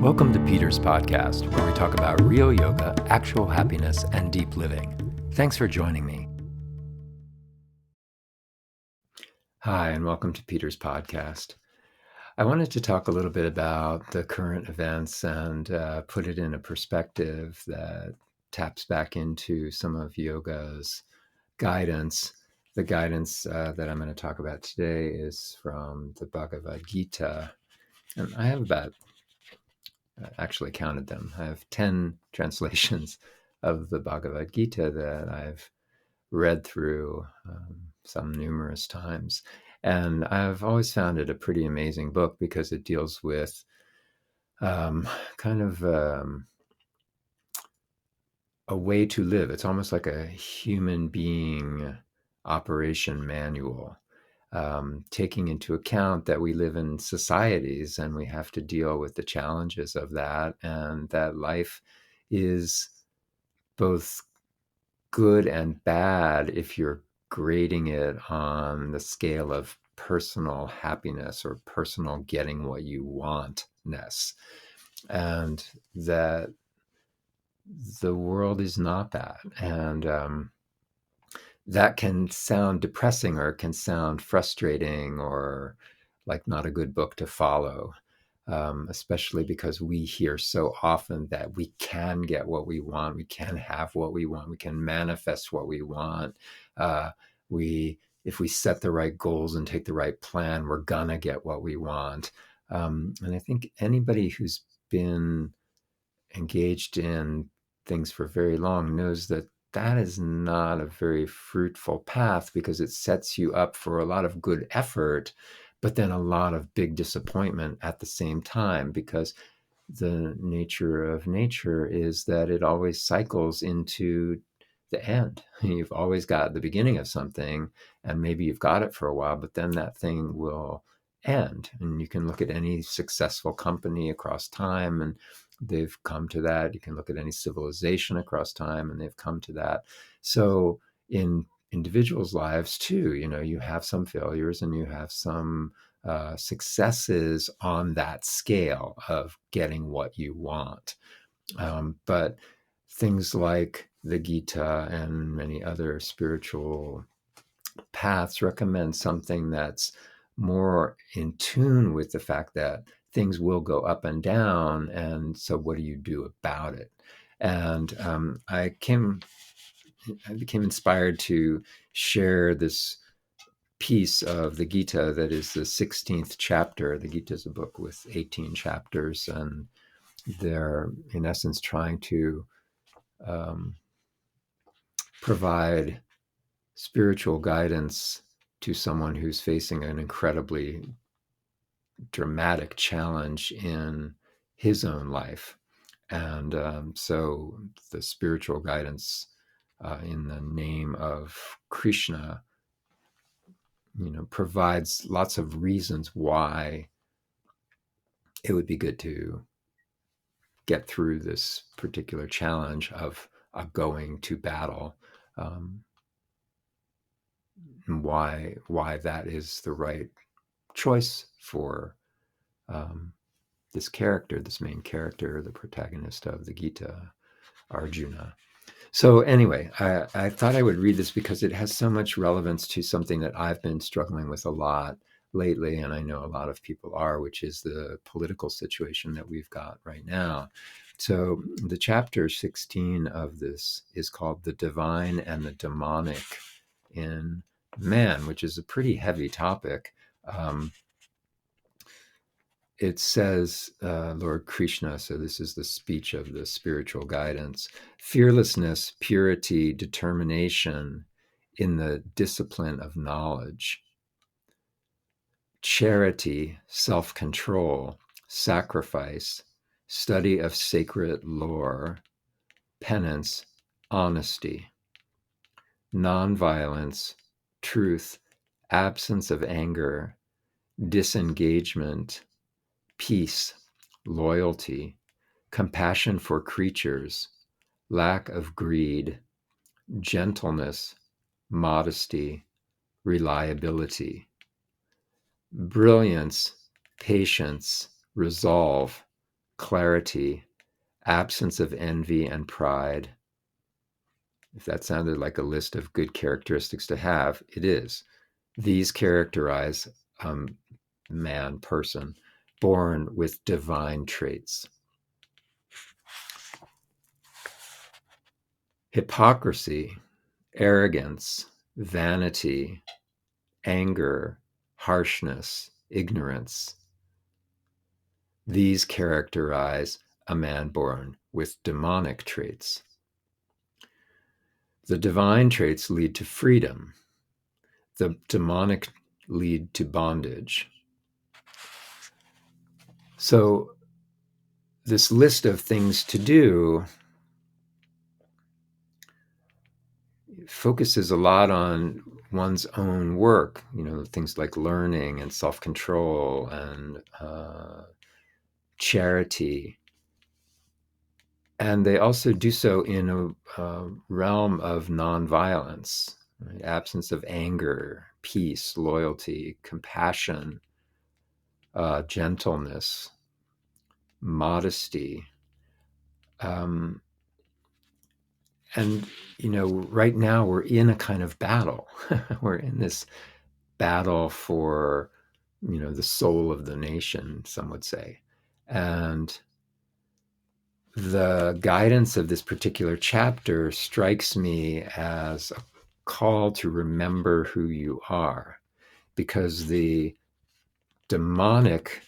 Welcome to Peter's podcast, where we talk about real yoga, actual happiness, and deep living. Thanks for joining me. Hi, and welcome to Peter's podcast. I wanted to talk a little bit about the current events and put it in a perspective that taps back into some of yoga's guidance. The guidance that I'm going to talk about today is from the Bhagavad Gita. And I have actually counted them. I have 10 translations of the Bhagavad Gita that I've read through some numerous times. And I've always found it a pretty amazing book because it deals with kind of a way to live. It's almost like a human being operation manual. Taking into account that we live in societies and we have to deal with the challenges of that, and that life is both good and bad if you're grading it on the scale of personal happiness or personal getting what you want-ness, and that the world is not that. And that can sound depressing, or it can sound frustrating, or like not a good book to follow, especially because we hear so often that we can get what we want, we can have what we want, we can manifest what we want. If we set the right goals and take the right plan, we're gonna get what we want. And I think anybody who's been engaged in things for very long knows that that is not a very fruitful path, because it sets you up for a lot of good effort, but then a lot of big disappointment at the same time, because the nature of nature is that it always cycles into the end. You've always got the beginning of something, and maybe you've got it for a while, but then that thing will end. And you can look at any successful company across time, and they've come to that. You can look at any civilization across time, and they've come to that. So in individuals' lives too, you have some failures and you have some successes on that scale of getting what you want. But things like the Gita and many other spiritual paths recommend something that's more in tune with the fact that things will go up and down. And so what do you do about it? And I became inspired to share this piece of the Gita that is the 16th chapter. The Gita is a book with 18 chapters, and they're in essence trying to provide spiritual guidance to someone who's facing an incredibly dramatic challenge in his own life. And so the spiritual guidance in the name of Krishna, provides lots of reasons why it would be good to get through this particular challenge of going to battle, and why that is the right choice for this main character, the protagonist of the Gita, Arjuna. So anyway, I thought I would read this because it has so much relevance to something that I've been struggling with a lot lately, and I know a lot of people are, which is the political situation that we've got right now. So the chapter 16 of this is called The Divine and the Demonic in Man, which is a pretty heavy topic. It says, Lord Krishna, so this is the speech of the spiritual guidance: fearlessness, purity, determination in the discipline of knowledge, charity, self-control, sacrifice, study of sacred lore, penance, honesty, nonviolence, truth, absence of anger, disengagement, peace, loyalty, compassion for creatures, lack of greed, gentleness, modesty, reliability, brilliance, patience, resolve, clarity, absence of envy and pride. If that sounded like a list of good characteristics to have, it is. These characterize man, person, born with divine traits. Hypocrisy, arrogance, vanity, anger, harshness, ignorance. These characterize a man born with demonic traits. The divine traits lead to freedom. The demonic lead to bondage. So this list of things to do focuses a lot on one's own work, things like learning and self-control and charity. And they also do so in a realm of nonviolence, right? Absence of anger, peace, loyalty, compassion, gentleness, modesty. And, right now we're in a kind of battle. We're in this battle for, the soul of the nation, some would say. And the guidance of this particular chapter strikes me as a call to remember who you are, because the demonic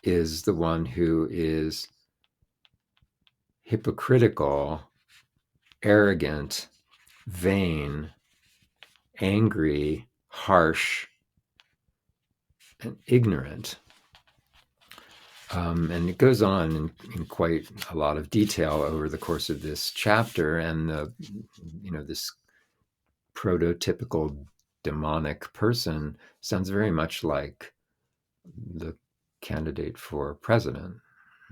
is the one who is hypocritical, arrogant, vain, angry, harsh, and ignorant. And it goes on in quite a lot of detail over the course of this chapter. And, this prototypical demonic person sounds very much like the candidate for president.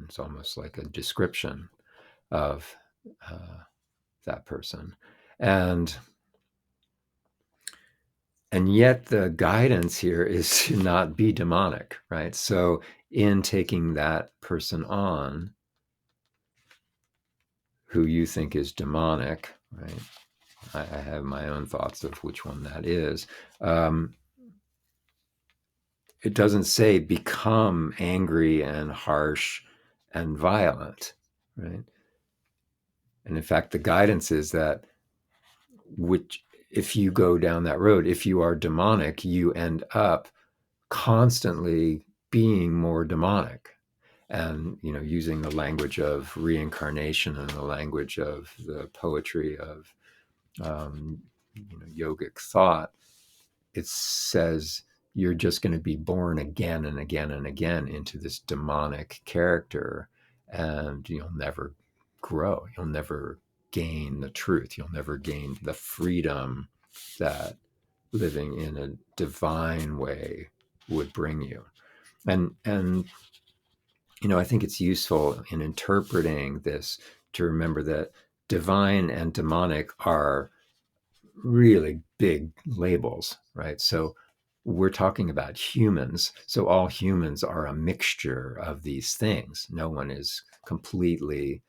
It's almost like a description of that person. And yet the guidance here is to not be demonic, right? So in taking that person on who you think is demonic, right? I have my own thoughts of which one that is. It doesn't say become angry and harsh and violent, right? And in fact, the guidance is that if you go down that road, if you are demonic, you end up constantly being more demonic. And, using the language of reincarnation and the language of the poetry of, yogic thought, it says you're just going to be born again and again and again into this demonic character, and you'll never grow. You'll never gain the truth. You'll never gain the freedom that living in a divine way would bring you. And I think it's useful in interpreting this to remember that divine and demonic are really big labels, right? So we're talking about humans. So all humans are a mixture of these things. No one is completely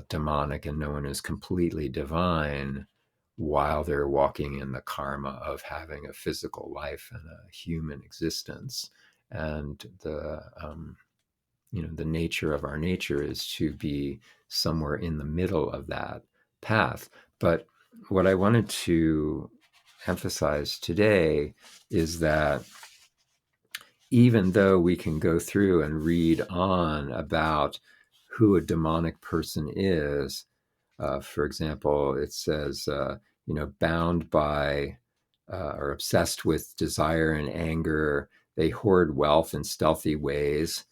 demonic and no one is completely divine while they're walking in the karma of having a physical life and a human existence. And the nature of our nature is to be somewhere in the middle of that path. But what I wanted to emphasize today is that even though we can go through and read on about who a demonic person is, for example, it says, bound by or obsessed with desire and anger, they hoard wealth in stealthy ways,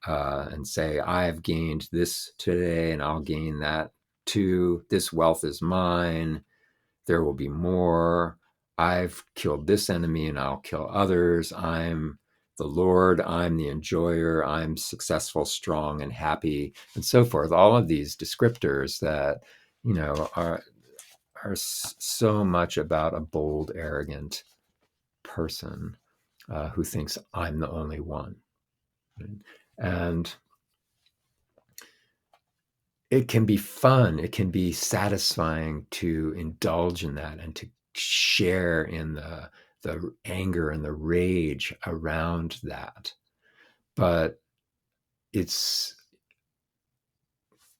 and say, I've gained this today and I'll gain that too. This wealth is mine. There will be more. I've killed this enemy and I'll kill others. I'm the Lord. I'm the enjoyer. I'm successful, strong, and happy, and so forth. All of these descriptors that, are so much about a bold, arrogant person who thinks I'm the only one. And it can be fun. It can be satisfying to indulge in that and to share in the anger and the rage around that. But it's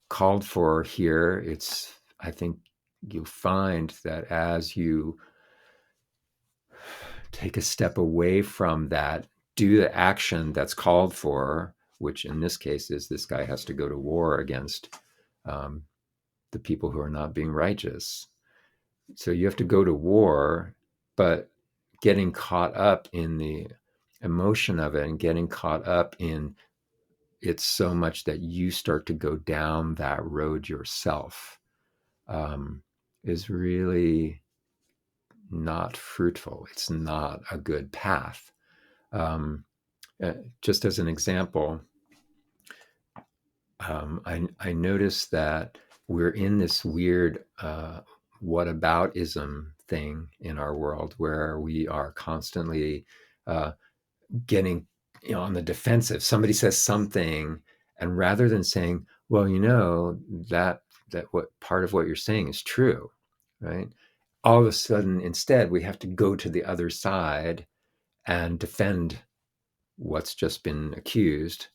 called for here. I think you'll find that as you take a step away from that, do the action that's called for, which in this case is this guy has to go to war against um, the people who are not being righteous. So you have to go to war, but getting caught up in the emotion of it and getting caught up in it so much that you start to go down that road yourself is really not fruitful. It's not a good path. Um, just as an example, I noticed that we're in this weird whataboutism thing in our world where we are constantly uh, getting on the defensive. Somebody says something, and rather than saying, well, that what part of what you're saying is true, right? All of a sudden, instead, we have to go to the other side and defend what's just been accused.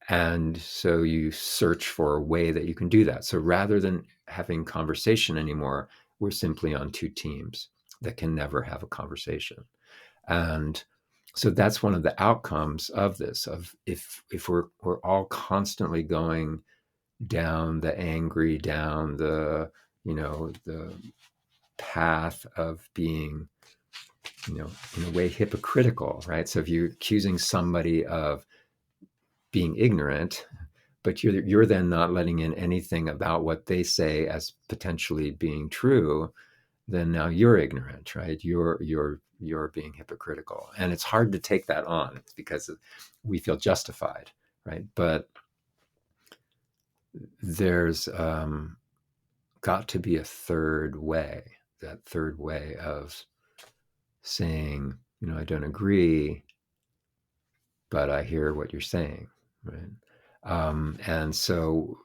And so you search for a way that you can do that. So rather than having conversation anymore, we're simply on two teams that can never have a conversation. And so that's one of the outcomes of this, of if we're all constantly going down the angry, down the path of being, in a way hypocritical, right? So if you're accusing somebody of being ignorant, but you're then not letting in anything about what they say as potentially being true, then now you're ignorant, right? You're being hypocritical, and it's hard to take that on because we feel justified, right? But there's got to be a third way. That third way of saying, I don't agree, but I hear what you're saying, right? And so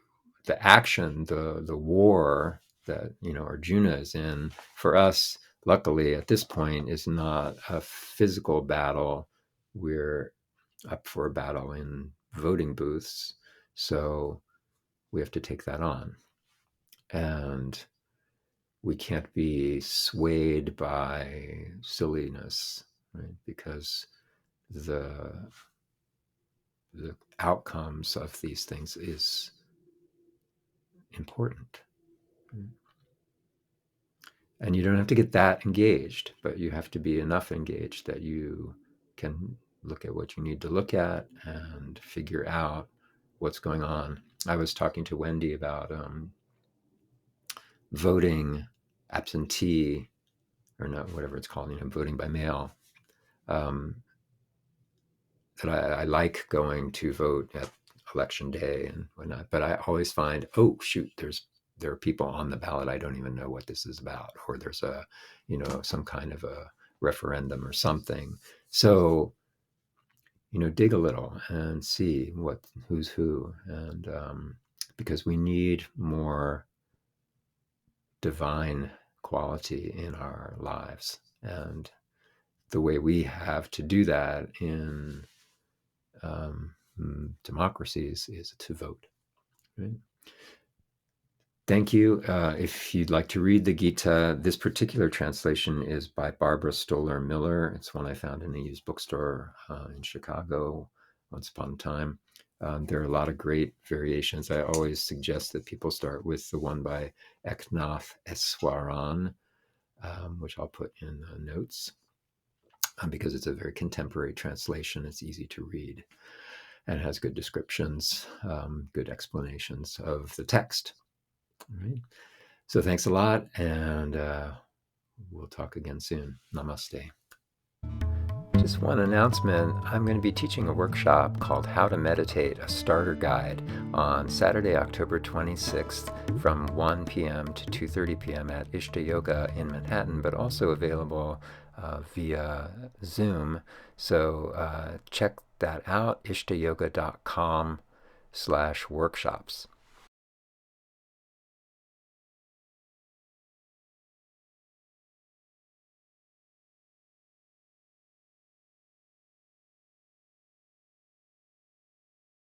the action, the war that Arjuna is in, for us, luckily at this point, is not a physical battle. We're up for a battle in voting booths, so we have to take that on, and we can't be swayed by silliness, right? Because the the outcomes of these things is important. And you don't have to get that engaged, but you have to be enough engaged that you can look at what you need to look at and figure out what's going on. I was talking to Wendy about voting absentee, or not, whatever it's called, voting by mail. That I like going to vote at election day and whatnot, but I always find, oh shoot, there are people on the ballot I don't even know what this is about, or there's some kind of a referendum or something. So dig a little and see who's who, and because we need more divine quality in our lives, and the way we have to do that in democracies is to vote. Right? Thank you. If you'd like to read the Gita, this particular translation is by Barbara Stoller Miller. It's one I found in a used bookstore in Chicago once upon a time. There are a lot of great variations. I always suggest that people start with the one by Eknath Easwaren, which I'll put in the notes, because it's a very contemporary translation. It's easy to read and has good descriptions, good explanations of the text. All right. So thanks a lot, and we'll talk again soon. Namaste. Just one announcement. I'm going to be teaching a workshop called How to Meditate, a Starter Guide, on Saturday, October 26th from 1 p.m. to 2:30 p.m. at Ishta Yoga in Manhattan, but also available via Zoom. So check that out, ishtayoga.com/workshops.